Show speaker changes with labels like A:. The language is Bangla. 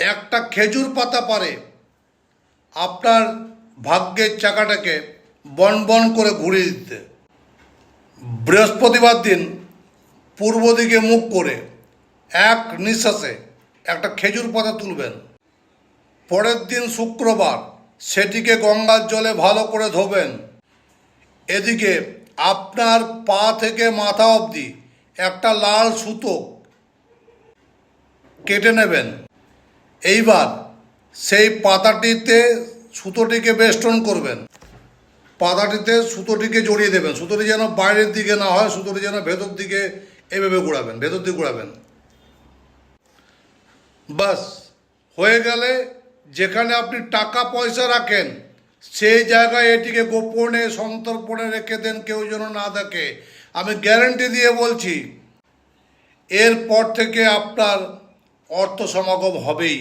A: একটা খেজুর পাতা পারে আপনার ভাগ্যের চাকাটাকে বন বন করে ঘুরিয়ে দিতে। বৃহস্পতিবার দিন পূর্ব দিকে মুখ করে এক নিঃশ্বাসে একটা খেজুর পাতা তুলবেন। পরের দিন শুক্রবার সেটিকে গঙ্গার জলে ভালো করে ধোবেন। এদিকে আপনার পা থেকে মাথা অবধি একটা লাল সুতো কেটে নেবেন। এইবার সেই পাতাটিতে সুতোটিকে বেষ্টন করবেন। পাতাটিতে সুতোটিকে জড়িয়ে দেবেন। সুতোটি যেন বাইরের দিকে না হয়, সুতোটি যেন ভেতর দিকে এভাবে ঘোরাবেন, ভেতর দিকে ঘোরাবেন। বাস হয়ে গেলে যেখানে আপনি টাকা পয়সা রাখেন সেই জায়গায় এটিকে গোপনে সন্তর্পণে রেখে দেন, কেউ যেন না দেখে। আমি গ্যারেন্টি দিয়ে বলছি এরপর থেকে আপনার অর্থ সমাগম হবেই।